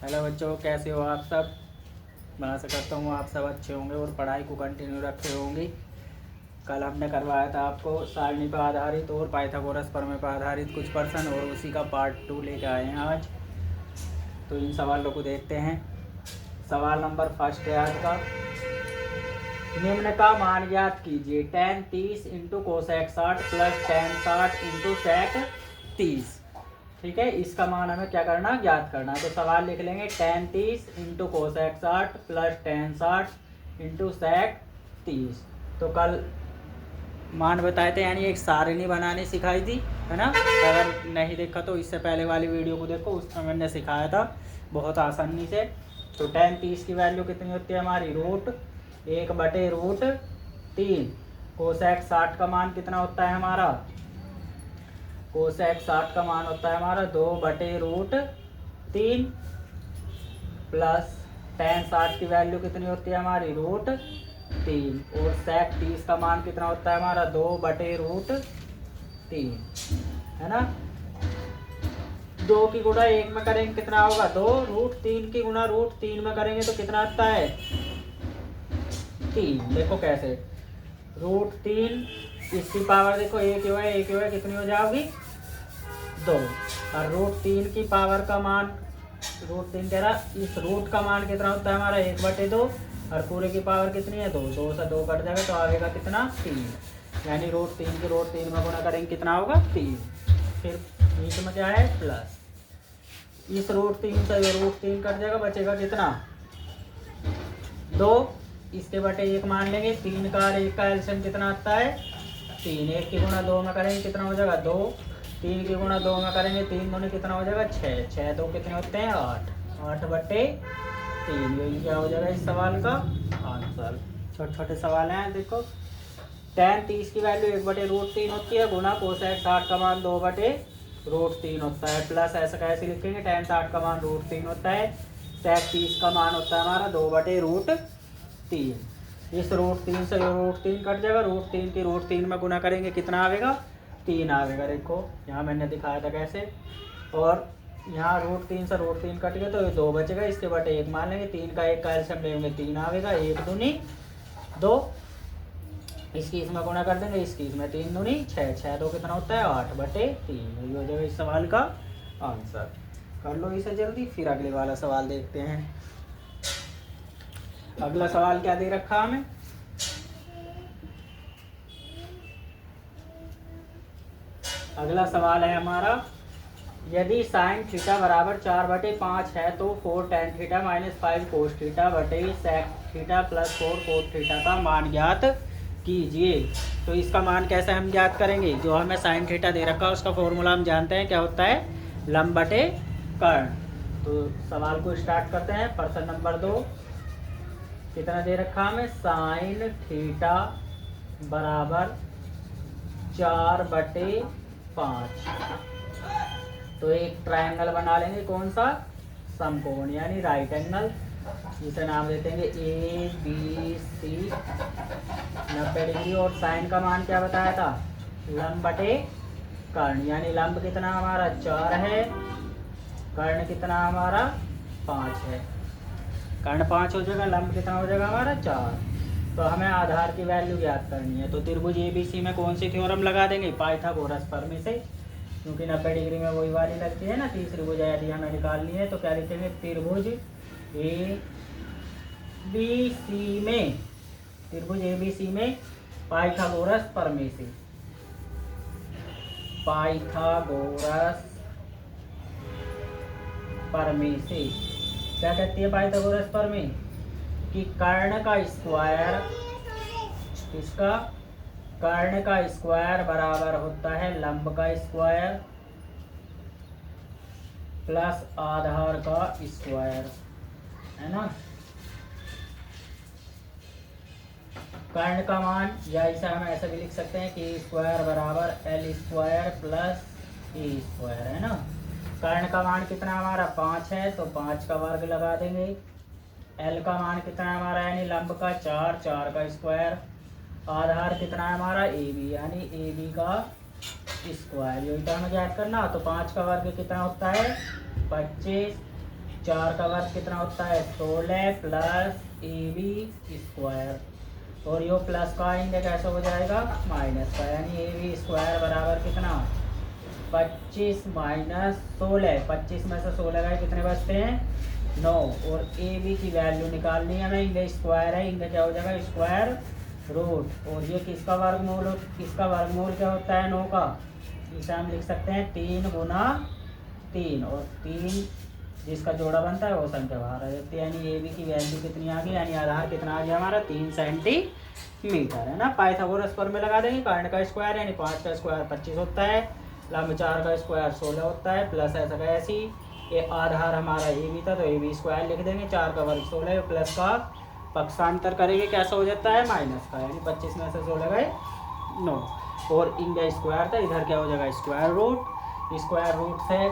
Hello बच्चों, कैसे हो आप सब। मैं आशा करता हूँ आप सब अच्छे होंगे और पढ़ाई को कंटिन्यू रखे होंगे। कल हमने करवाया था आपको सारणी पर आधारित और पाइथागोरस प्रमेय पर आधारित कुछ प्रश्न, और उसी का पार्ट 2 लेके आए हैं आज। तो इन सवालों को देखते हैं। सवाल नंबर फर्स्ट है आज का। निम्न का मान ज्ञात कीजिए। tan 30 into cosec 60 plus tan 60 into sec 30। ठीक है, इसका मान हमें क्या करना, ज्ञात करना। तो सवाल लिख लेंगे tan 30 into cosec 60 plus tan 60 into sec 30। तो कल मान बताए थे, यानी एक सारणी बनानी सिखाई थी, है ना। अगर नहीं देखा तो इससे पहले वाली वीडियो को देखो, उसमें मैंने सिखाया था बहुत आसानी से। तो tan 30 की वैल्यू कितनी होती है हमारी, √1/√3। कोसेक 60 का मान कितना होता है हमारा, कोसेक 60 का मान होता है हमारा 2/√3 प्लस tan 60 की वैल्यू कितनी होती है हमारी √3, और सेक 30 का मान कितना होता है हमारा 2/√3, है ना। 2 की गुणा 1 में करेंगे कितना होगा 2, √3 की गुणा √3 में करेंगे तो कितना आता है 3। देखो कैसे, √3 इसकी पावर देखो एक हुआ है, कितनी हो जाएगी 2, और √3 की पावर का मान, √3 कह रहा, इस रूट का मान कितना होता है हमारा 1/2, और पूरे की पावर कितनी है 2, 2 से 2 कट जाएगा तो आएगा कितना 3। यानी √3 की √3 में गुणा करेंगे कितना होगा 3। फिर बीच में क्या है प्लस, इस √3 से √3 कट जाएगा, बचेगा कितना 2। इसके बटे 1 मान लेंगे, 3 का और 1 का एलसीएम कितना आता है 3। 1 की गुणा 2 में करेंगे कितना हो जाएगा 2, 3 की गुणा 2 में करेंगे 3 दूनी कितना हो जाएगा 6, 6 2 कितने होते हैं 8, 8/3। यही क्या हो जाएगा इस सवाल का आंसर। छोटे छोटे सवाल हैं, देखो। tan 30 की वैल्यू 1/√3 होती है, गुना कोसेक 60 का मान 2/√3 होता है, प्लस ऐसा कैसे लिखेंगे, tan 60 का मान √3 होता है, सेक 30 का मान होता है हमारा 2/√3। इस √3 से √3 कट जाएगा, √3 की √3 में गुना करेंगे कितना आएगा 3 आएगा। देखो यहाँ मैंने दिखाया था कैसे, और यहाँ √3 से √3 कट गया तो ये 2 बचेगा, इसके बटे 1 मान लेंगे, 3 का 1 का एलसीएम लेंगे 3 आएगा, 1 दूनी 2, इसकी इसमें गुणा कर देंगे, इसकी इसमें 3 दूनी 6, 6 2 कितना होता है 8/3। यही हो जाएगा इस सवाल का आंसर। कर लो इसे जल्दी, फिर अगले वाला सवाल देखते हैं। अगला सवाल क्या दे रखा हमें, अगला सवाल है हमारा, यदि साइन थीटा बराबर 4/5 है तो 4 tan theta minus 5 cos theta बटे sec theta plus 4 cos theta का मान ज्ञात कीजिए। तो इसका मान कैसे हम ज्ञात करेंगे, जो हमें साइन थीटा दे रखा है उसका फॉर्मूला हम जानते हैं, क्या होता है लंब बटे कर्ण। तो सवाल को स्टार्ट करते हैं। प्रश्न नंबर 2 कितना दे रखा हमें, साइन थीटा बराबर 4/5। तो एक ट्रायंगल बना लेंगे, कौन सा, समकोण यानी राइट एंगल, जिसे नाम देते हैं ABC 90 डिग्री। और साइन का मान क्या बताया था, लंब बटे कर्ण, यानी लंब कितना हमारा 4 है, कर्ण कितना हमारा 5 है। कर्ण 5 हो जाएगा, लंब कितना हो जाएगा हमारा 4। तो हमें आधार की वैल्यू ज्ञात करनी है। तो त्रिभुज ABC में कौन सी थ्योरम लगा देंगे, पाइथागोरस प्रमेय से, क्योंकि 90 डिग्री में वही वाली लगती है ना तीसरी भुजा, यदि हमें निकालनी है तो क्या लिखेंगे, त्रिभुज ABC में पाइथागोरस प्रमेय से, पाइथागोरस प्रमेय से क्या कहती है पाइथागोरस प्रमेय, कि कर्ण का स्क्वायर, इसका कर्ण का स्क्वायर बराबर होता है लंब का स्क्वायर प्लस आधार का स्क्वायर, है ना। कर्ण का मान, या इसे हम ऐसा भी लिख सकते हैं कि स्क्वायर बराबर L² प्लस A², है ना। कर्ण का मान कितना हमारा 5 है, तो 5 का वर्ग लगा देंगे। L का मान कितना है हमारा, यानी लंब का 4, 4 का स्क्वायर, आधार कितना है हमारा AB, यानी AB का स्क्वायर। यही तो हमें ज्ञात करना। तो 5 का वर्ग कितना होता है 25, 4 का वर्ग कितना होता है 16 प्लस AB²। और यो प्लस का आएंगे कैसे हो जाएगा माइनस का, यानी AB² बराबर कितना 25 माइनस 16। 25 में से 16 गए कितने बचते हैं 9। और AB की वैल्यू निकालनी है हमें, इनका स्क्वायर है, इनका क्या हो जाएगा स्क्वायर रूट। और ये किसका वर्गमूल, इसका वर्गमूल क्या होता है 9 का, इसे हम लिख सकते हैं 3 गुना 3। और 3 जिसका जोड़ा बनता है वो संख्या बाहर आ जाती है, यानी AB की वैल्यू कितनी आ गई, यानी आधार कितना आ गया हमारा 3 सेंटीमीटर है ना। पाइथागोरस पर में लगा देंगे, कर्ण का स्क्वायर यानी 5 का स्क्वायर 25 होता है, लंब 4 का स्क्वायर 16 होता है, प्लस ऐसा का ऐसी ये आधार हमारा AB था तो AB² लिख देंगे, 4 का वर्ग 16 प्लस का पक्षांतर करेंगे कैसा हो जाता है माइनस का, यानी 25 में से 16 गए 9। और इनका स्क्वायर था, इधर क्या हो जाएगा स्क्वायर रूट से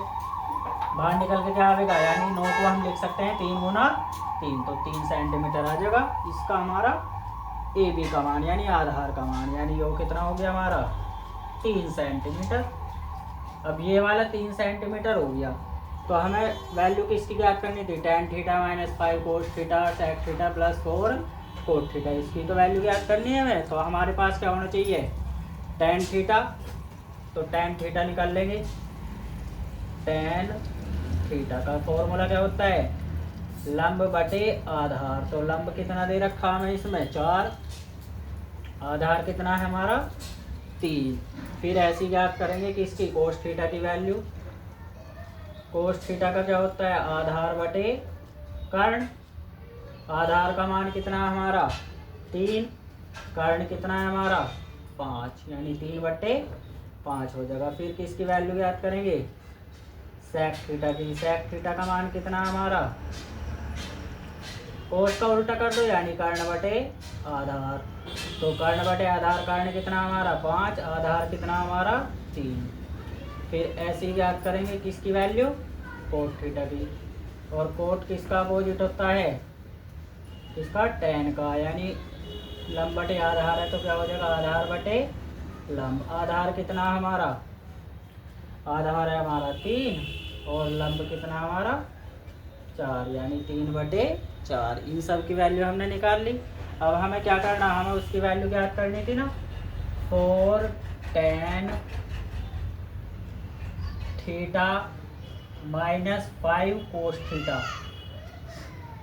बाहर निकल के क्या आएगा, यानी 9 को हम लिख सकते हैं 3 गुना 3, तो 3 सेंटीमीटर आ जाएगा इसका हमारा AB का मान, यानी आधार का मान, यानी यो कितना हो गया हमारा 3 सेंटीमीटर। अब ये वाला 3 सेंटीमीटर हो गया, तो हमें वैल्यू किसकी ज्ञात करनी थी tan theta minus 5 cos theta sec theta plus 4 cot theta, इसकी तो वैल्यू ज्ञात करनी है हमें। तो हमारे पास क्या होना चाहिए tan थीटा, तो tan थीटा निकाल लेंगे। tan थीटा का फॉर्मूला क्या होता है लंब बटे आधार, तो लंब कितना दे रखा हमें इसमें 4, आधार कितना है हमारा 3। फिर ऐसी ज्ञात करेंगे कि इसकी कोस थीटा की वैल्यू, कोस थीटा का क्या होता है आधार बटे कर्ण, आधार का मान कितना है हमारा 3, कर्ण कितना है हमारा 5, यानी 3/5 हो जाएगा। फिर किसकी वैल्यू ज्ञात करेंगे सेक थीटा की, सेक थीटा का मान कितना हमारा, कोस का उल्टा कर दो यानी कर्ण बटे आधार, तो कर्ण बटे आधार, कर्ण कितना हमारा 5, आधार कितना हमारा 3। फिर ऐसे ज्ञात करेंगे किसकी वैल्यू कोट थीटा की, और कोट किसका अपोजिट होता है किसका tan का, यानी लंब बटे आधार है तो क्या हो जाएगा आधार बटे लंब। आधार कितना हमारा, आधार है हमारा 3 और लंब कितना हमारा 4, यानी 3/4। इन सब की वैल्यू हमने निकाल ली। अब हमें क्या करना, हमें उसकी वैल्यू ज्ञात करनी थी ना 4 tan theta minus 5 cos theta,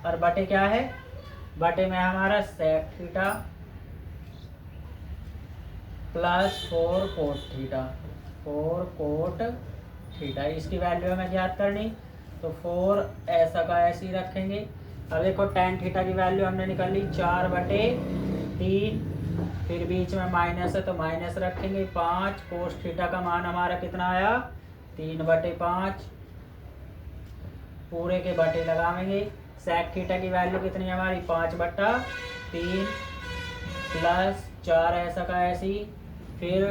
और बटे क्या है बटे में हमारा sec theta plus 4 cot theta, 4 cot theta, इसकी वैल्यू हमें ज्ञात करनी, तो 4 ऐसा का ऐसे ही रखेंगे। अब देखो tan थीटा की वैल्यू हमने निकाल ली 4/3, फिर बीच में माइनस है तो माइनस रखेंगे 5, कोस थीटा का मान हमारा कितना आया 3/5, पूरे के बटे लगाएंगे। सेक थीटा की वैल्यू कितनी है हमारी 5/3 प्लस 4 ऐसा का ऐसी, फिर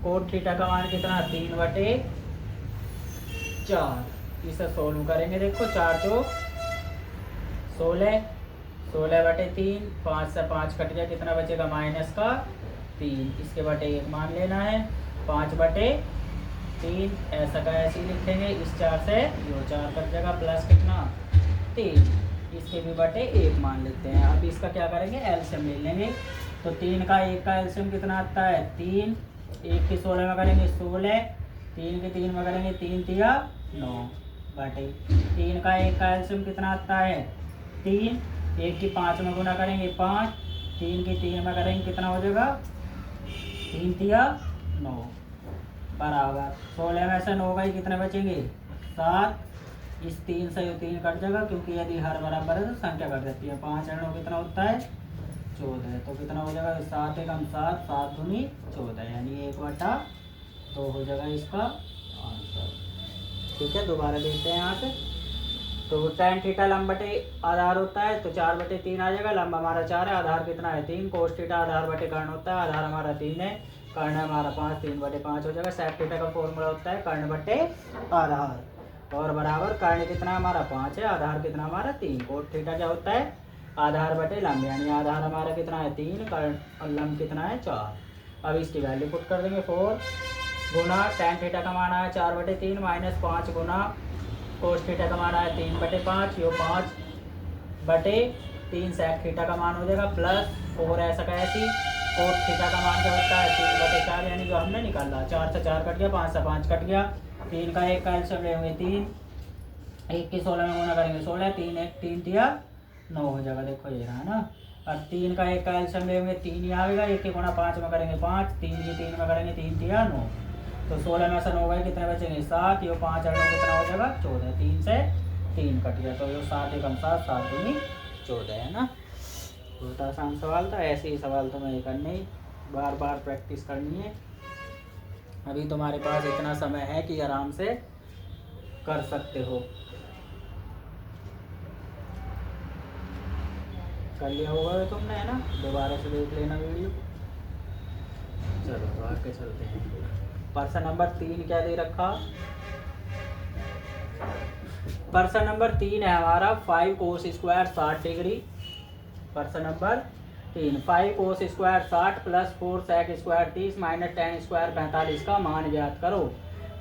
कोट थीटा का मान कितना 3/4, इसे सोल्व करेंगे। देखो 4 चो 16, 16/3, 5 से 5 कट गया, कितना बचेगा माइनस का 3, इसके बटे 1 मान लेना है, 5/3 ऐसा का ऐसे ही लिखेंगे। इस 4 से यो 4 कट जाएगा, प्लस कितना 3, इसके भी बटे 1 मान लेते हैं। अब इसका क्या करेंगे एलसीएम ले लेंगे, तो 3 का 1 का एलसीएम कितना आता है 3, 1 की 16 में करेंगे 16, 3 की 3 में करेंगे 3 तिया 9 बटे 3 का 1 का एलसीएम कितना आता है 3, 1 की 5 में गुना करेंगे 5, 3 की 3 में करेंगे कितना हो जाएगा 3 तिया 9 बराबर 16 में से 9 गई कितने बचेंगे 7, इस 3 से 3 कट जाएगा क्योंकि यदि हर बराबर है तो संख्या कट जाती है। 5 और 9 कितना होता है 14, तो कितना हो जाएगा 7 एकम 7, 7 दूनी 14, यानी 1/2 हो जाएगा इसका आंसर। ठीक है, दोबारा देखते हैं यहाँ से। तो tan थीटा लंब बटे आधार होता है तो 4/3 आ जाएगा, लंब हमारा 4 है, आधार कितना है 3, कोस थीटा आधार बटे कर्ण होता है, आधार हमारा 3 है, कर्ण हमारा 5, 3/5 हो जाएगा। सेक थीटा का फॉर्मूला होता है कर्ण बटे आधार, और बराबर कर्ण कितना हमारा 5 है, आधार कितना हमारा 3, कोट थीटा क्या होता है आधार बटे लंब, यानी आधार हमारा कितना है 3, कर्ण और लंब कितना है 4। अब इसकी वैल्यू पुट कर देंगे 4 गुना tan थीटा का मान आया 4/3 माइनस 5 गुना कोस थीटा का मान आया 3/5, यो 5/3 सेक थीटा का मान हो जाएगा, प्लस 4 ऐसा का ऐसी कोस थीटा का मान क्या होता है 3/4, यानी जो हमने निकाला 4 से 4 कट गया, 5 से 5 कट गया, 3 का 1 का एलसीएम लेंगे 3, 1 की 16 में गुना करेंगे 16, 3 1 3 दिया 9 हो जाएगा। देखो ये रहा ना। और 3 का 1 का एलसीएम लेंगे 3 ही आएगा, 1 की गुना 5 में करेंगे 5, 3 की 3 में करेंगे 3 दिया 9, तो 16 में से 9 गए कितने बचेंगे 7, ये 5 और 9 कितना हो जाएगा 14, 3 से 3 कट गया, तो ये 7 एकम 7, 7 दूनी 14 है ना। बहुत आसान सवाल था, ऐसे ही सवाल तुम्हें ये करने ही बार बार प्रैक्टिस करनी है। अभी तुम्हारे पास इतना समय है कि आराम से कर सकते हो। कर लिया होगा तुमने, है ना, दोबारा से देख लेना वीडियो। चलो तो आगे चलते हैं। प्रश्न नंबर 3 क्या दे रखा, प्रश्न नंबर 3 है हमारा 5 कोस स्क्वायर 60 डिग्री। प्रश्न number 3, 5 cos square 60 plus 4 sec square 30 minus 10 square 45 का मान ज्ञात करो।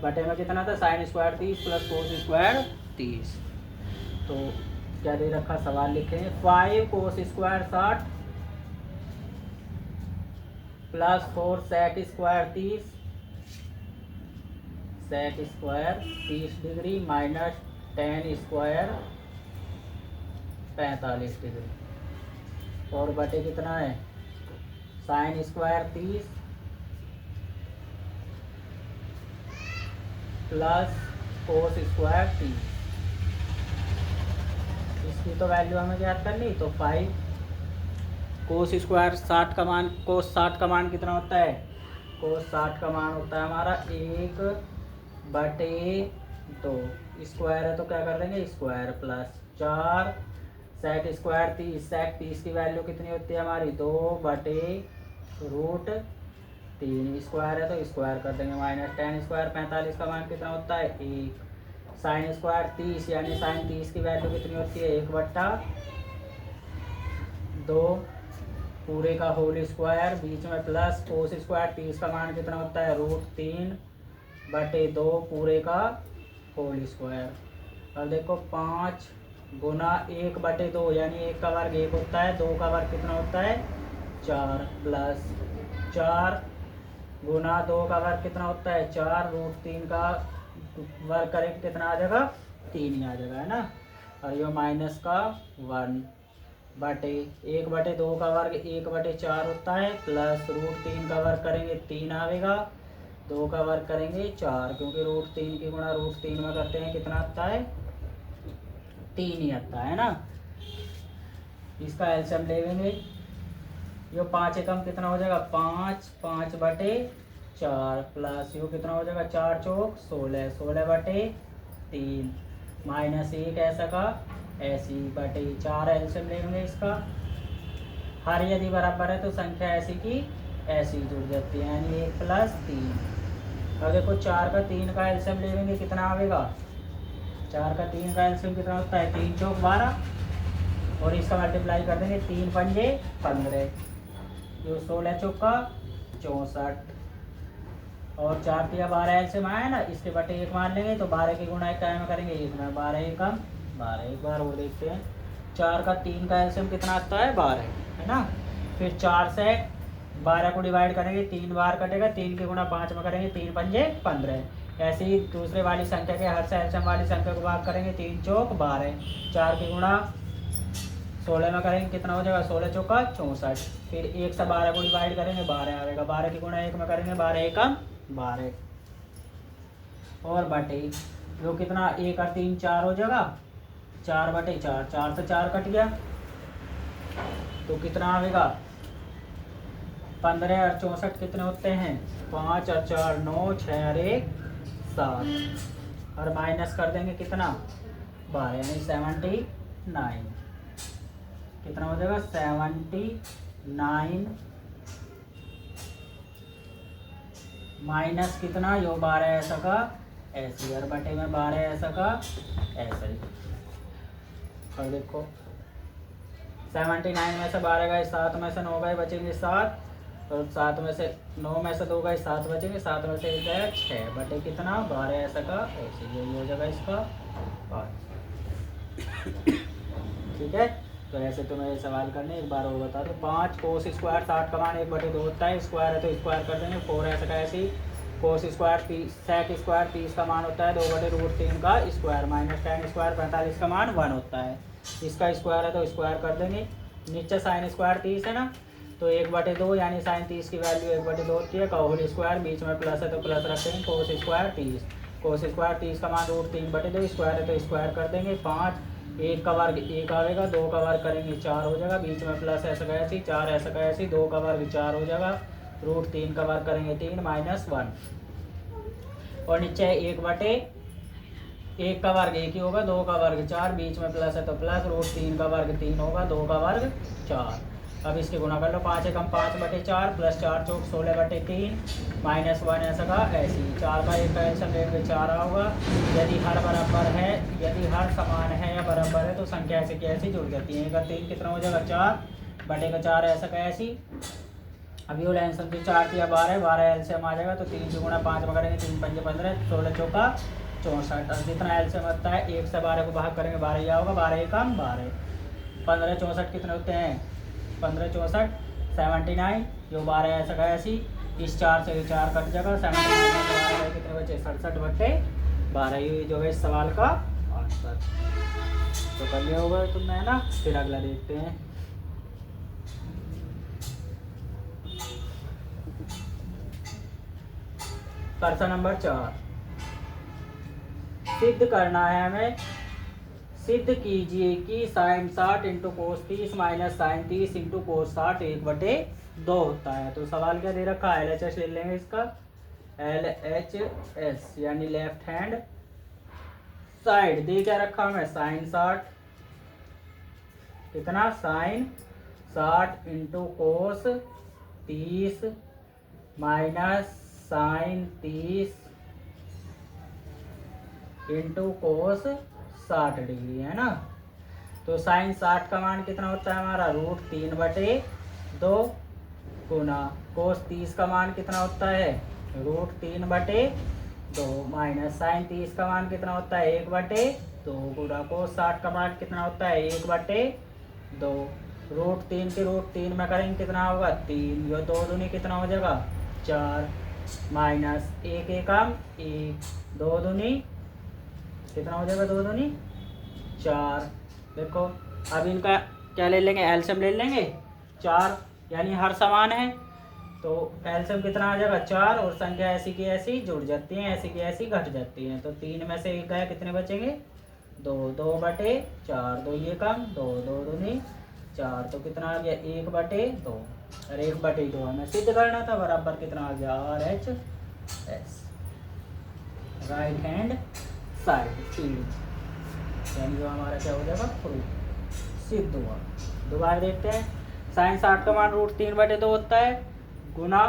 बटे में कितना था sine square 30 plus cos square 30। तो क्या दे रखा, सवाल लिखे हैं 5 cos square 60 plus 4 sec square 30 sec square 30 degree minus 10 square 45 degree, और बटे कितना है sine square 30 plus cos square 30। इसकी तो वैल्यू हमें ज्ञात करनी, तो 5 कोस स्क्वायर 60 का मान, कोस 60 का मान कितना होता है, कोस 60 का मान होता है हमारा 1/2, स्क्वायर है तो क्या कर देंगे स्क्वायर, प्लस 4 सेक स्क्वायर 30, सेक 30 की वैल्यू कितनी होती है हमारी 2/√3, स्क्वायर है तो स्क्वायर कर देंगे, माइनस 10 स्क्वायर 45 का मान कितना होता है 1, साइन स्क्वायर 30 यानी साइन 30 की वैल्यू कितनी होती है 1/2 पूरे का होल स्क्वायर, बीच में प्लस कोस स्क्वायर 30 का मान कितना होता है √3/2 पूरे का होल स्क्वायर। और देखो 5 गुना 1/2 यानी 1 का वर्ग 1 होता है, 2 का वर्ग कितना होता है 4, प्लस 4 गुना 2 का वर्ग कितना होता है 4, √3 का वर्ग करेंगे कितना आ जाएगा 3 ही आ जाएगा, है ना। और ये माइनस का 1/2 का वर्ग 1/4 होता है, प्लस √3 का वर्ग करेंगे 3 आएगा, 2 का वर्ग करेंगे 4, क्योंकि √3 की गुणा √3 में करते हैं कितना आता है 3 ही आता है ना। इसका एलसीएम लेंगे, ये 5 एकम कितना हो जाएगा 5/4 प्लस यो कितना हो जाएगा 4 चौक 16, 16/3 माइनस 1 ऐसा का ऐसी बटे 4 एलसीएम लेंगे इसका। हर यदि बराबर है तो संख्या ऐसी की ऐसी जुड़ जाती है, यानी 1 + 3। अब देखो 4 का 3 का एलसीएम लेंगे कितना आएगा, 4 का 3 का एलसीएम कितना होता है 3 चौक 12, और इसका मल्टीप्लाई कर देंगे 3 पंजे 15, जो 16 चौका 64, और 4 तिया 12 एलसीएम आया ना, इसके बटे 1 मान लेंगे तो 12 की गुणा 1 में करेंगे 1 में 12 एकम 12। एक बार वो देखते हैं 4 का 3 का एलसीएम कितना आता है 12, है ना। फिर 4 से 12 को डिवाइड करेंगे 3 बार कटेगा, 3 की गुणा 5 में करेंगे 3 पंजे 15। ऐसे ही दूसरे वाली संख्या के हर से एलसीएम वाली संख्या को भाग करेंगे 3 चौक 12, 4 की गुणा 16 में करेंगे कितना हो जाएगा 16 चौका 64, फिर 1 से 12 को डिवाइड करेंगे 12 आएगा, 12 की गुणा 1 में करेंगे 12 एकम 12, और बटे जो कितना 1 और 3 4 हो जाएगा 4/4, 4 से 4 कट गया तो कितना आएगा 15 और 64 कितने होते हैं 5 और 4 9, 6 और 1 7, और माइनस कर देंगे कितना 12 यानी 79, कितना हो जाएगा 79 माइनस कितना यो 12 ऐसा का ऐसे, और बटे में 12 ऐसा का ऐसा ही। और देखो 79 में से 12 गए, 7 में से 9 गए बचेंगे 7, और 7 में से 9 में से 2 गए 7 बचेंगे, 7 में से 1 गया 6, बटे कितना 12 ऐसा का ऐसे, यही हो जाएगा इसका 5। ठीक है, तो ऐसे तुम्हें ये सवाल करने एक बार वो बता दो। 5 कोस स्क्वायर 60 का मान 1/2 होता है, स्क्वायर है तो स्क्वायर कर देंगे। 4 ऐसा कैसी कोस स्क्वायर 30 सेक स्क्वायर 30 का मान होता है 2/√3 का स्क्वायर माइनस tan स्क्वायर 45 का मान 1 होता है। इसका स्क्वायर है तो स्क्वायर कर देंगे। नीचे साइन स्क्वायर 30 है ना, तो 1/2 यानी साइन 30 की वैल्यू 1/2 होती है। का होल स्क्वायर बीच में प्लस है तो प्लस रखेंगे। कोस स्क्वायर 30, कोस स्क्वायर 30 का मान √3/2 स्क्वायर है तो स्क्वायर कर देंगे। 5 1 का वर्ग 1 आएगा, 2 का वर्ग करेंगे 4 हो जाएगा, बीच में प्लस ऐसा कैसी 4 ऐसा कैसी 2 का वर्ग 4 हो जाएगा, √3 का वर्ग करेंगे 3 माइनस 1 और नीचे 1 का वर्ग 1 ही होगा, 2 का वर्ग 4 बीच में प्लस है तो प्लस, √3 का वर्ग 3 होगा, 2 का वर्ग 4। अब इसके गुना कर लो। 5 एकम 5/4 प्लस 4 चौक 16/3 माइनस 1 ऐसा का ऐसी 4 का 1 का एल्सियम लेंगे 4 होगा। यदि हर बराबर है, यदि हर समान है या बराबर है तो संख्या ऐसे की ऐसी जुड़ जाती है। 1 का 3 कितना हो जाएगा 4/4 ऐसा का ऐसी। अभी वो एल्सियम से 4 किया 12 एल्सियम आ जाएगा तो 3 से गुना 5 में करेंगे 3 पंजे 15 16 चौका 64। अब जितना एल्सियम आता है 1 से 12 को भाग करेंगे 12 ही आओगा, 12 एकम 12 15 64 कितने होते हैं 15 64 79 जो 12 ऐसा का ऐसी। इस 4 से 4 कट जाएगा 79 कितने बचे 67/12। ये जो है इस सवाल का आंसर। तो कर लिया होगा तुमने है ना। फिर अगला देखते हैं। प्रश्न नंबर 4 सिद्ध करना है हमें। सिद्ध कीजिए कि sine 60 into cos 30 minus sine 30 into cos 60 1/2 होता है। तो सवाल क्या दे रखा है, LHS ले लेंगे इसका, LHS यानी लेफ्ट हैंड साइड दे क्या रखा हमें साइन 60 कितना sine 60 into cos 30 minus sine 30 into cos 60 degree है ना। तो साइन 60 का मान कितना होता है हमारा √3/2 गुना कोस 30 का मान कितना होता है √3/2 माइनस साइन 30 का मान कितना होता है 1/2 गुना कोस 60 का मान कितना होता है 1/2। √3 के √3 में करेंगे कितना होगा 3, यो 2 दूनी कितना हो जाएगा 4 माइनस 1 एकम 1 2 दूनी कितना हो जाएगा 2 दूनी 4। देखो अब इनका क्या ले लेंगे एल्सियम ले लेंगे 4 यानी हर समान है तो एल्सियम कितना आ जाएगा 4 और संख्या ऐसी की ऐसी जुड़ जाती हैं, ऐसी की ऐसी घट जाती हैं। तो 3 में से 1 गया कितने बचेंगे 2 2/4 2 ये कम 2 2 दूनी 4 तो कितना आ गया 1/2 और 1/2 हमें सिद्ध करना था बराबर कितना आ गया RHS राइट हैंड साइड यानी जो हमारा क्या हो जाएगा प्रूफ सिद्ध हुआ। दोबारा देखते हैं। साइन 60 का मान √3/2 होता है गुना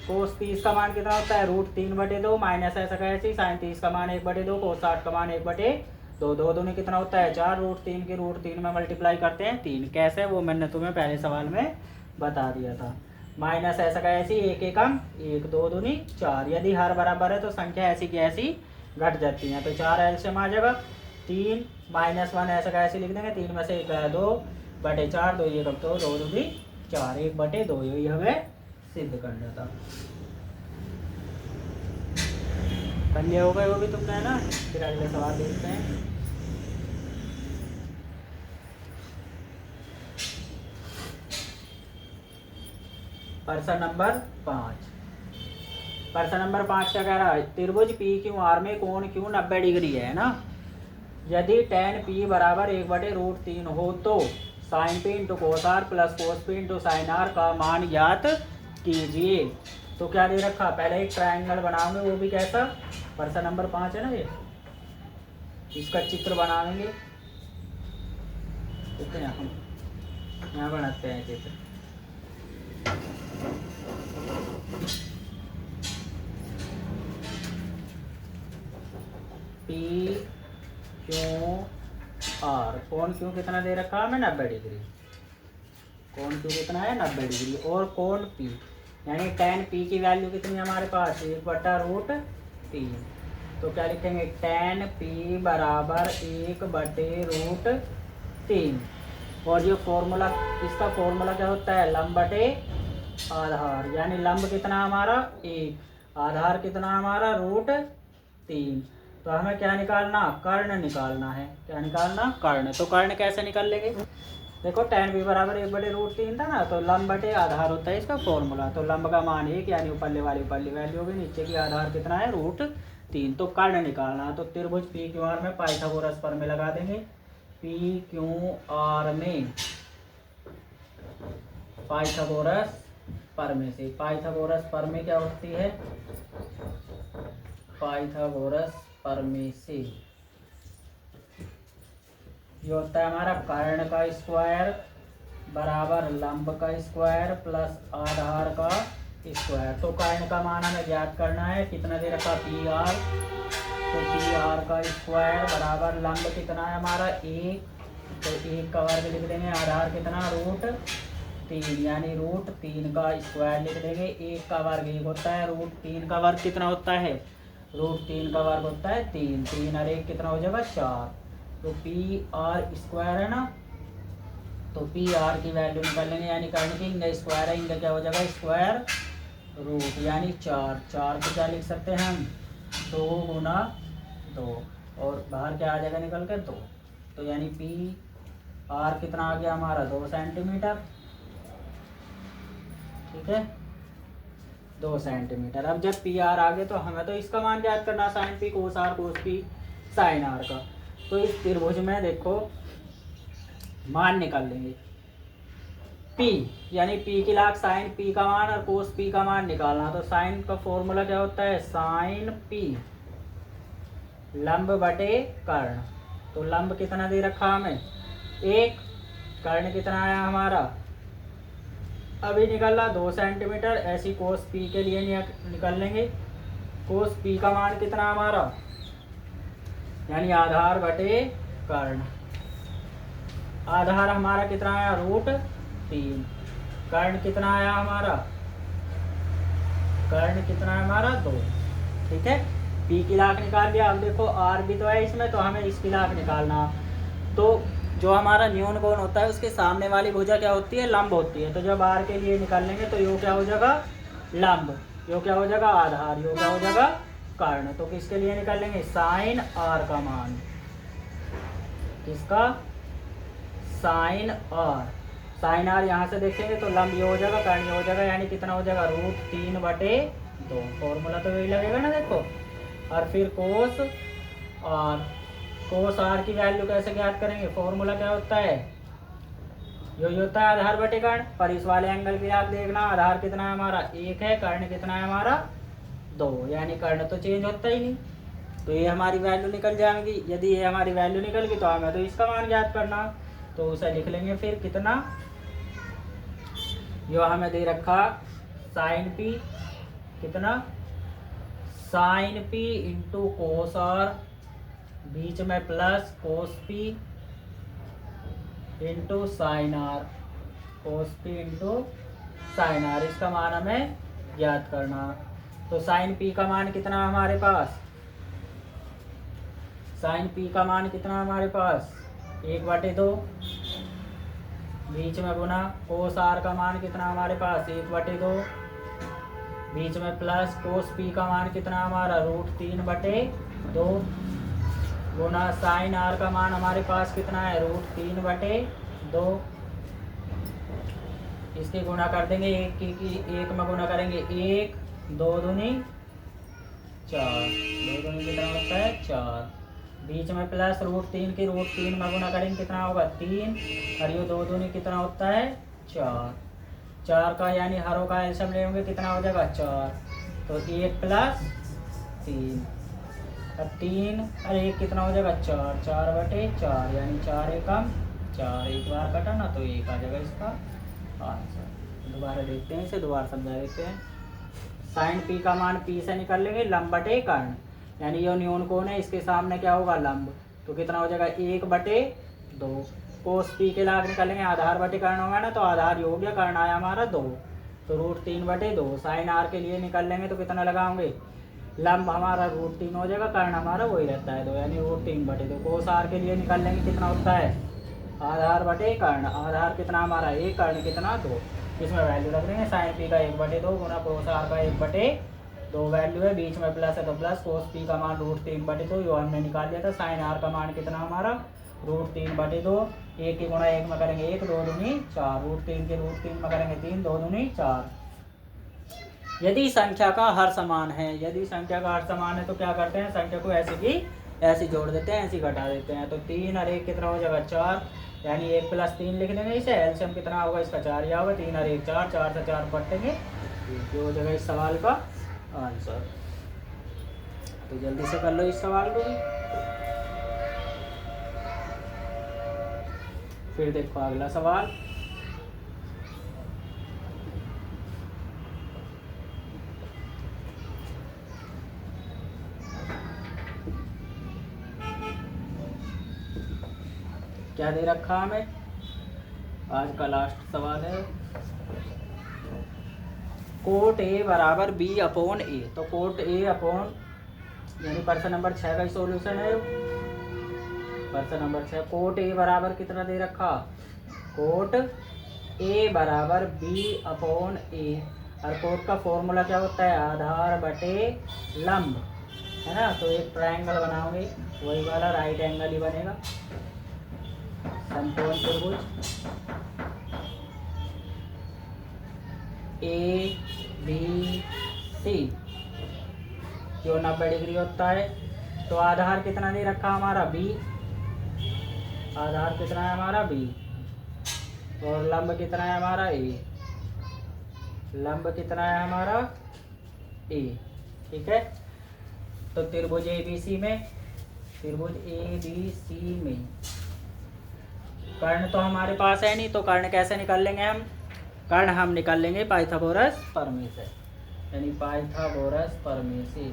कोस 30 का मान कितना होता है √3/2 माइनस ऐसा कैसे साइन 30 का मान 1/2 कोस 60 का मान 1/2 2 दूनी कितना होता है 4 √3 के √3 में मल्टीप्लाई करते हैं 3 कैसे वो मैंने तुम्हें पहले सवाल में बता दिया था। माइनस ऐसा कैसी 1 एकम 1 2 दूनी 4 यदि हर बराबर है तो संख्या ऐसी की ऐसी घट जाती हैं। तो 4 एल्सियम आ जाएगा 3 माइनस 1 ऐसा कैसे लिख देंगे 3 में से 1 है 2/4 2 ये कब तो 2 दूनी 4 1/2 यही हमें सिद्ध करना था। कर लिया होगा वो भी तुमने है ना। फिर अगले सवाल देखते हैं। प्रश्न नंबर 5 प्रश्न नंबर 5 क्या कह रहा है त्रिभुज PQR में कोण क्यों 90 डिग्री है ना। यदि tan P बराबर 1/√3 हो तो sine P into cos R plus cos P into sine R का मान ज्ञात कीजिए। तो क्या दे रखा पहले एक ट्रायंगल बनाओगे वो भी कैसा प्रश्न नंबर 5 है ना ये इसका चित्र बनाएंगे। ठीक है हम यहाँ बनाते हैं चित्र। PQR कोण क्यों कितना दे रखा हमें 90 डिग्री। कोण क्यों कितना है 90 डिग्री और कोण P यानी tan P की वैल्यू कितनी है हमारे पास 1/√3 तो क्या लिखेंगे, tan p बराबर 1/√3। और ये फॉर्मूला, इसका फॉर्मूला क्या होता है, लंब बटे आधार, यानी लंब कितना हमारा 1, आधार कितना हमारा √3। तो हमें क्या निकालना, कर्ण निकालना है। क्या निकालना, कर्ण। तो कर्ण कैसे निकाल लेंगे, देखो tan b बराबर 1/√3 था ना, तो लंब बटे आधार होता है इसका फॉर्मूला। तो लंब का मान 1, यानी ऊपरले वाली वैल्यू होगी, नीचे की आधार कितना है √3। तो कर्ण निकालना, तो त्रिभुज PQR में पाइथागोरस प्रमेय लगा देंगे। PQR में पाइथागोरस प्रमेय से, पाइथागोरस प्रमेय क्या होती है, पाइथागोरस प्रमेय से ये होता है हमारा कर्ण का स्क्वायर बराबर लंब का स्क्वायर प्लस आधार का स्क्वायर। तो कर्ण का मान हमें ज्ञात करना है, कितना दे रखा, PR। तो PR का स्क्वायर बराबर लंब कितना है हमारा 1, तो 1 का वर्ग लिख देंगे, आधार कितना √3, यानी √3 का स्क्वायर लिख देंगे। 1 का वर्ग 1 होता है, √3 का वर्ग कितना होता है, √3 का वर्ग होता है 3, 3 और 1 कितना हो जाएगा 4। तो PR स्क्वायर है ना, तो PR की वैल्यू निकाल लेंगे, यानी कर्ण की इंग स्क्वायर है, इंग क्या हो जाएगा स्क्वायर रूट, यानी 4। 4 को क्या लिख सकते हैं हम, 2 गुना 2, और बाहर क्या आ जाएगा निकल कर 2। तो यानी PR कितना आ गया हमारा 2 सेंटीमीटर, ठीक है, 2 सेंटीमीटर। अब जब PR आ गए तो हमें तो इसका मान ज्ञात करना, साइन P कोस R cos P sign R का। तो इस त्रिभुज में देखो मान निकाल लेंगे, P यानी P की लाख साइन P का मान और कोस P का मान निकालना। तो साइन का फॉर्मूला क्या होता है, साइन P लंब बटे कर्ण। तो लंब कितना दे रखा हमें 1, कर्ण कितना आया हमारा अभी निकाला 2 सेंटीमीटर। ऐसी कोस P के लिए निकाल लेंगे, कोस P का मान कितना हमारा, यानी आधार बटे कर्ण। आधार हमारा कितना आया √3, कर्ण कितना आया हमारा, कर्ण कितना है हमारा 2, ठीक है। P की लाख निकाल लिया। अब देखो R भी तो है इसमें, तो हमें इसकी लाख निकालना। तो जो हमारा न्यून कोण होता है उसके सामने वाली भुजा क्या होती है, लंब होती है। तो जब R के लिए निकालेंगे तो यो क्या हो जाएगा लंब, यो क्या हो जाएगा आधार, यो क्या हो जाएगा कर्ण। तो किसके लिए निकालेंगे, साइन R का मान, किसका, साइन R। साइन R यहाँ से देखेंगे तो लंब ये हो जाएगा, कर्ण ये हो जाएगा, यानी कितना हो जाएगा √3/2। फॉर्मूला तो यही लगेगा ना देखो। और फिर कोस R, कोस R की वैल्यू कैसे ज्ञात करेंगे, फॉर्मूला क्या होता है, यो होता है आधार बटे कर्ण। पर इस वाले एंगल की आप देखना, आधार कितना है हमारा 1 है, कर्ण कितना है हमारा 2, यानी कर्ण तो चेंज होता ही नहीं। तो ये हमारी वैल्यू निकल जाएगी। यदि ये हमारी वैल्यू निकल गई तो हमें तो इसका मान ज्ञात करना, तो उसे लिख लेंगे फिर कितना, यो हमें दे रखा साइन P कितना, sine P into cos R, बीच में plus cos P into sine R, cos P into sine R, इसका मान हमें ज्ञात करना। तो साइन P का मान कितना हमारे पास, साइन P का मान कितना हमारे पास 1/2, बीच में गुना कोस R का मान कितना हमारे पास 1/2, बीच में प्लस कोस P का मान कितना हमारा √3/2, गुना साइन R का मान हमारे पास कितना है √3/2। इसकी गुणा कर देंगे, एक में गुणा करेंगे 1, 2 दूनी 4, 2 दूनी कितना होता है 4, बीच में प्लस √3 की √3 में गुणा करेंगे कितना होगा 3, और ये 2 दूनी कितना होता है 4, 4 का यानी हरों का एलसीएम लेंगे कितना हो जाएगा 4, तो 1 + 3, अब 3 और 1 कितना हो जाएगा 4, 4/4, यानी 4 एकम 4, एक बार कटा ना तो 1 आ जाएगा इसका आंसर। दोबारा देखते हैं इसे, दोबारा समझा देते हैं। साइन P का मान P से निकाल लेंगे लंब बटे कर्ण, यानी ये न्यून कोण है, इसके सामने क्या होगा लंब, तो कितना हो जाएगा 1/2। कोस P के लाभ निकालेंगे, आधार बटे कर्ण होगा ना, तो आधार योग गया, कर्ण आया हमारा 2, तो √3/2। साइन R के लिए निकाल लेंगे तो कितना लगाओगे लंब हमारा √3 हो जाएगा, कर्ण हमारा वही रहता है 2, यानी √3/2। कोस आर के लिए निकाल लेंगे कितना होता है, आधार बटे कर्ण। आधार कितना हमारा 1, कर्ण कितना 2। इसमें वैल्यू रख देंगे साइन पी का 1/2 गुना कोस आर का 1/2 वैल्यू है, बीच में प्लस है तो प्लस, कोस पी का मान √3/2 यो हमने निकाल लिया था। साइन आर का मान कितना हमारा √3/2, 1 की गुणा 1 में करेंगे 1, 2 दूनी 4, √3 के √3 में करेंगे 3, 2 दूनी 4। यदि संख्या का हर समान है, यदि संख्या का हर समान है तो क्या करते हैं, संख्या को ऐसे की ऐसी जोड़ देते हैं, ऐसी घटा देते हैं। तो 3 और 1 कितना हो जाएगा 4, यानी 1 + 3 लिख देंगे इसे। एलसीएम कितना होगा इसका 4 या होगा, 3 और 1 4, 4 से 4 कटेंगे, ये हो जाएगा इस सवाल का आंसर। तो जल्दी से कर लो इस सवाल को भी। फिर देखो अगला सवाल। क्या दे रखा हमें, आज का लास्ट सवाल है। कोट ए बराबर B/A। तो कोट ए अपॉन, यानी प्रश्न नंबर 6 का सॉल्यूशन है। प्रश्न नंबर 6, कोट ए बराबर कितना दे रखा, कोट ए बराबर B/A। और कोट का फॉर्मूला क्या होता है, आधार बटे लंब, है ना। तो एक ट्रायंगल बनाओगे, वही वाला राइट एंगल ही बनेगा, समकोण त्रिभुज ABC जो 90 डिग्री होता है। तो आधार कितना दे रखा हमारा B, आधार कितना है हमारा B, और लंब कितना है हमारा A, लंब कितना है हमारा A, ठीक है। तो त्रिभुज ABC में, त्रिभुज ABC में कर्ण तो हमारे पास है नहीं, तो कर्ण कैसे निकाल लेंगे हम, कर्ण हम निकाल लेंगे पाइथागोरस प्रमेय से, यानी पाइथागोरस प्रमेय से,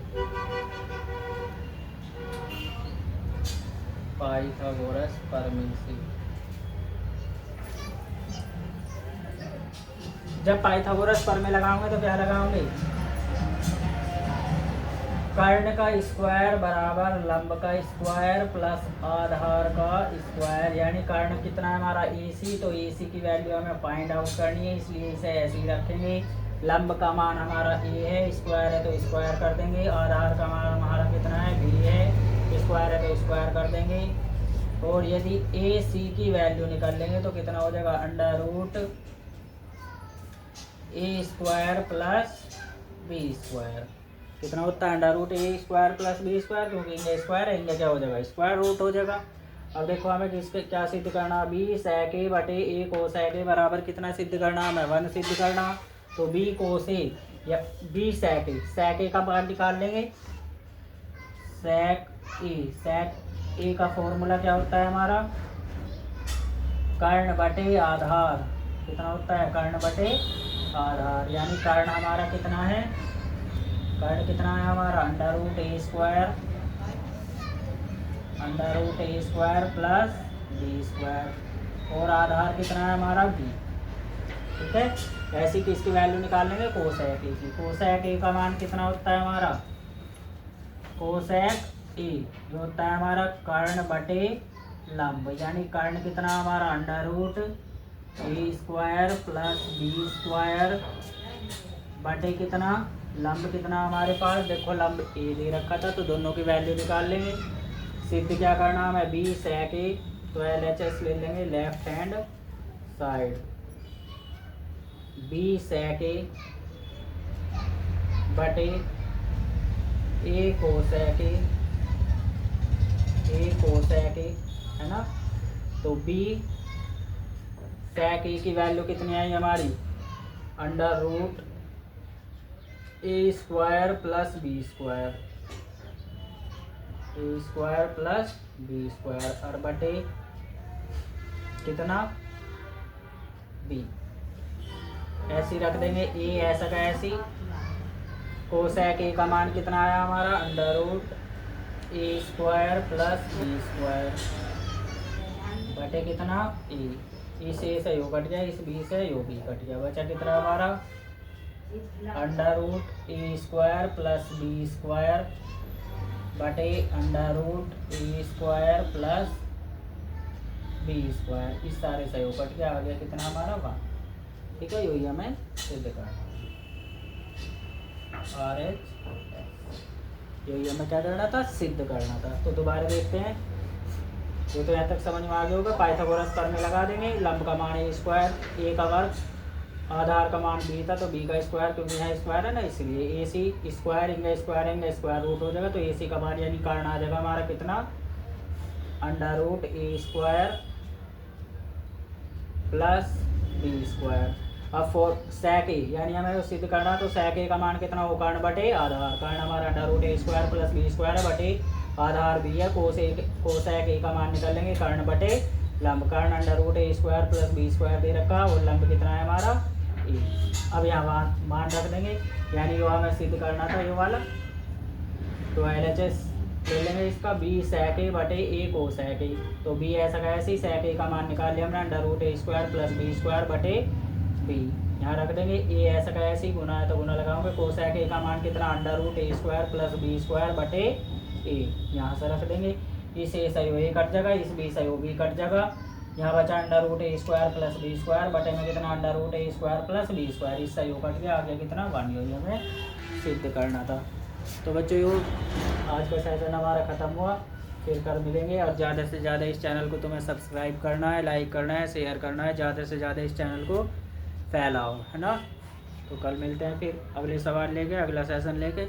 पाइथागोरस प्रमेय से। जब पाइथागोरस प्रमेय लगाओगे तो क्या लगाओगे, कर्ण का स्क्वायर बराबर लंब का स्क्वायर प्लस आधार का स्क्वायर, यानी कर्ण कितना है हमारा AC, तो AC की वैल्यू हमें फाइंड आउट करनी है, इसलिए इसे ऐसे ही रखेंगे। लंब का मान हमारा A है, स्क्वायर है तो स्क्वायर कर देंगे। आधार का मान हमारा कितना है B है, स्क्वायर है तो स्क्वायर कर देंगे। और यदि AC की वैल्यू निकाल लेंगे तो कितना हो जाएगा, √A² प्लस B²। कितना होता है, √A² प्लस B², क्योंकि इनका स्क्वायर है, इनका क्या हो जाएगा स्क्वायर रूट हो जाएगा। अब देखो हमें किसके क्या सिद्ध करना, B sec A बटे A cos A बराबर कितना सिद्ध करना, हमें 1 सिद्ध करना। तो B cos A या B sec A का मान निकाल लेंगे। sec A का फॉर्मूला क्या होता है हमारा, कर्ण बटे आधार, कितना होता है कर्ण बटे आधार, यानी कर्ण हमारा कितना है, कर्ण कितना है हमारा √A² प्लस B², और आधार कितना है हमारा B, ठीक है। ऐसी किसकी वैल्यू निकाल लेंगे, कोसेक A की। कोसेक A का मान कितना होता है हमारा, कोसेक A जो होता है हमारा कर्ण बटे लंब, यानी कर्ण कितना हमारा √A² प्लस B² बटे कितना लंब कितना हमारे पास, देखो लंब A दे रखा था तो दोनों की वैल्यू निकाल लेंगे। सिद्ध क्या करना हमें, B sec A, तो LHS ले लेंगे left hand side, B sec A बटे A cosec A, है ना। तो B sec A की वैल्यू कितनी आई हमारी, √A² प्लस B² और बटे कितना B, ऐसी रख देंगे। A ऐसा का ऐसी, कोसेक A का मान कितना आया हमारा √A² प्लस B² बटे कितना A, इस A से यो कट गया, इस B से यो B कट गया, बचा कितना हमारा अंडर रूट ए स्क्वायर प्लस बी स्क्वायर बटे अंडर रूट ए स्क्वायर प्लस बी स्क्वायर। इस सारे सहयोग कट के आ गया कितना हमारा 1। ठीक है, यही हमें सिद्ध करना आर एच, यही हमें क्या करना था, सिद्ध करना था। तो दोबारा देखते हैं, ये तो यहाँ तक समझ में आ गया होगा। पाइथागोरस प्रमेय लगा देंगे। लंब का मान ए स्क्वायर, ए का वर्ग, आधार का मान बी था तो बी का स्क्वायर, क्योंकि यहाँ स्क्वायर है ना इसलिए ए सी स्क्वायर इंगा स्क्वायर रूट हो जाएगा। तो ए सी का मान यानी कारण आ जाएगा हमारा कितना, अंडर रूट ए स्क्वायर प्लस बी स्क्वायर। अब फोर sec ए यानी हमें सिद्ध करना, तो sec ए का मान कितना हो, कर्ण बटे आधार। कर्ण हमारा अंडर रूट ए स्क्वायर प्लस बी स्क्वायर है बटे आधार बी है। कोसेक ए का मान निकाल लेंगे, कर्ण बटे लंब। कर्ण अंडर रूट ए स्क्वायर प्लस बी स्क्वायर दे रखा और लंब कितना है हमारा ए। अब यहाँ मान रख देंगे, यानी ये हमें सिद्ध करना था ये वाला। तो LHS ले लेंगे इसका, बी sec ए बटे ए कोसेक ए। तो बी ऐसा का ऐसे ही sec ए का मान निकाल लिया हमने, अंडर रूट ए स्क्वायर प्लस बी स्क्वायर बटे बी। यहाँ रख देंगे ए ऐसा का ऐसे ही, गुना है तो गुना लगाओगे। कोसेक ए का मान कितना, अंडर रूट ए स्क्वायर प्लस बी स्क्वायर बटे ए। यहाँ से रख देंगे, इस ए सहयोग ए कट जाएगा, इस बी सहयोग बी कट जाएगा। यहाँ बचा अंडर रूट ए स्क्वायर प्लस बी स्क्वायर बटे में कितना, अंडर रूट ए स्क्वायर प्लस बी स्क्वायर। इस सहयोग कट गया, आ गया कितना 1। यही हमें सिद्ध करना था। तो बच्चों यो आज का सेशन हमारा ख़त्म हुआ, फिर कल मिलेंगे। और ज़्यादा से ज़्यादा इस चैनल को तुम्हें सब्सक्राइब करना है, लाइक करना है, शेयर करना है, ज़्यादा से ज़्यादा इस चैनल को फैलाओ, है ना। तो कल मिलते हैं फिर अगले सवाल लेके, अगला सेशन लेके।